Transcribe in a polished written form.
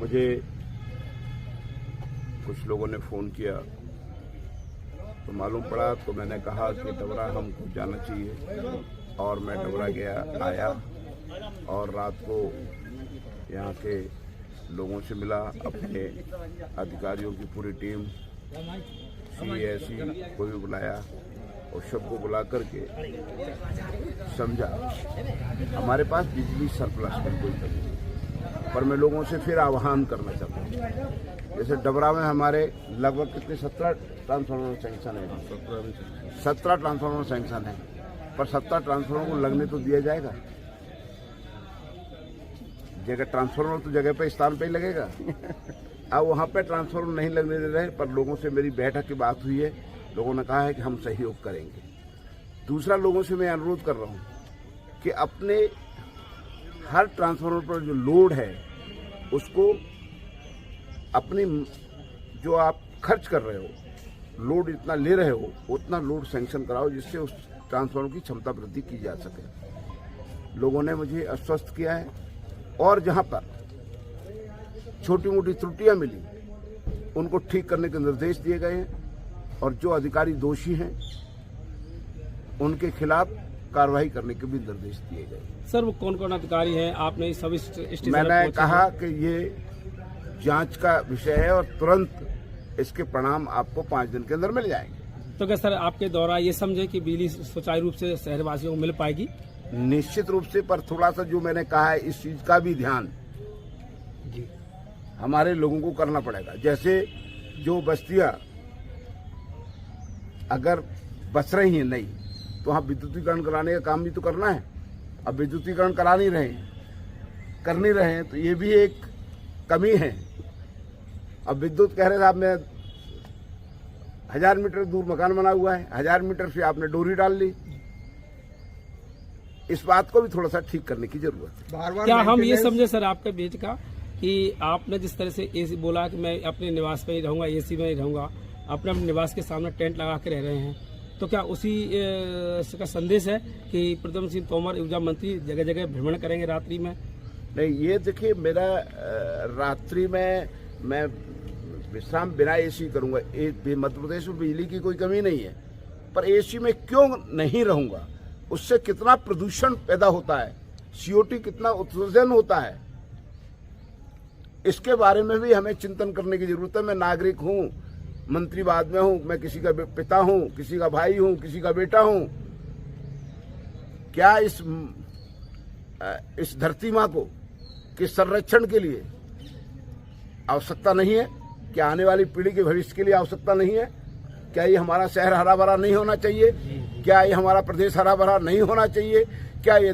मुझे कुछ लोगों ने फ़ोन किया तो मालूम पड़ा, तो मैंने कहा कि डबरा हमको जाना चाहिए और मैं डबरा गया आया और रात को यहाँ के लोगों से मिला, अपने अधिकारियों की पूरी टीम CAC को भी बुलाया और सबको बुला करके समझा हमारे पास बिजली सरप्लस में कोई कमी नहीं, पर मैं लोगों से फिर आह्वान करना चाहता हूँ। जैसे डबरा में हमारे लगभग कितने 17 ट्रांसफार्मर सैंक्शन है, 17 ट्रांसफार्मर सैंक्शन है, पर 17 ट्रांसफार्मर को लगने तो दिया जाएगा। जगह ट्रांसफार्मर तो जगह पे स्थान पे ही लगेगा। अब वहाँ पे ट्रांसफार्मर नहीं लगने दे रहे, पर लोगों से मेरी बैठक की बात हुई है, लोगों ने कहा है कि हम सहयोग करेंगे। दूसरा, लोगों से मैं अनुरोध कर रहा हूँ कि अपने हर ट्रांसफार्मर पर जो लोड है उसको अपनी जो आप खर्च कर रहे हो, लोड इतना ले रहे हो उतना लोड सैंक्शन कराओ, जिससे उस ट्रांसफार्मर की क्षमता वृद्धि की जा सके। लोगों ने मुझे आश्वस्त किया है और जहां पर छोटी मोटी त्रुटियां मिली उनको ठीक करने के निर्देश दिए गए हैं और जो अधिकारी दोषी हैं उनके खिलाफ कार्रवाई करने के भी निर्देश दिए गए। सर, वो कौन कौन अधिकारी हैं? आपने सभी मैंने कहा कि ये जांच का विषय है और तुरंत इसके परिणाम आपको 5 दिन के अंदर मिल जाएंगे। तो क्या सर आपके द्वारा ये समझे कि बिजली सुचारू रूप से शहरवासियों को मिल पाएगी? निश्चित रूप से, पर थोड़ा सा जो मैंने कहा है इस चीज का भी ध्यान जी हमारे लोगों को करना पड़ेगा। जैसे जो बस्तियां अगर बच रही हैं नहीं, तो वहाँ विद्युतीकरण कराने का काम भी तो करना है। अब विद्युतीकरण कर नहीं रहे हैं, तो ये भी एक कमी है। अब विद्युत कह रहे साहब में 1000 मीटर दूर मकान बना हुआ है, 1000 मीटर से आपने डोरी डाल ली। इस बात को भी थोड़ा सा ठीक करने की जरूरत है। क्या हम ये समझे सर आपके बीच का कि आपने जिस तरह से एसी बोला कि मैं अपने निवास में ही रहूंगा, एसी में ही रहूंगा, अपने निवास के सामने टेंट लगा के रह रहे हैं, तो क्या उसी का संदेश है कि प्रद्युम्न सिंह तोमर ऊर्जा मंत्री जगह जगह भ्रमण करेंगे रात्रि में? नहीं, ये देखिए, मेरा रात्रि में मैं विश्राम बिना एसी करूंगा। मध्य प्रदेश में बिजली की कोई कमी नहीं है, पर एसी में क्यों नहीं रहूंगा? उससे कितना प्रदूषण पैदा होता है, CO2 कितना उत्सर्जन होता है, इसके बारे में भी हमें चिंतन करने की जरूरत है। मैं नागरिक हूं, मंत्री बाद में हूं, मैं किसी का पिता हूं, किसी का भाई हूं, किसी का बेटा हूं। क्या इस धरती माँ को के संरक्षण के लिए आवश्यकता नहीं है? क्या आने वाली पीढ़ी के भविष्य के लिए आवश्यकता नहीं है? क्या ये हमारा शहर हरा भरा नहीं होना चाहिए? क्या ये हमारा प्रदेश हरा भरा नहीं होना चाहिए? क्या ये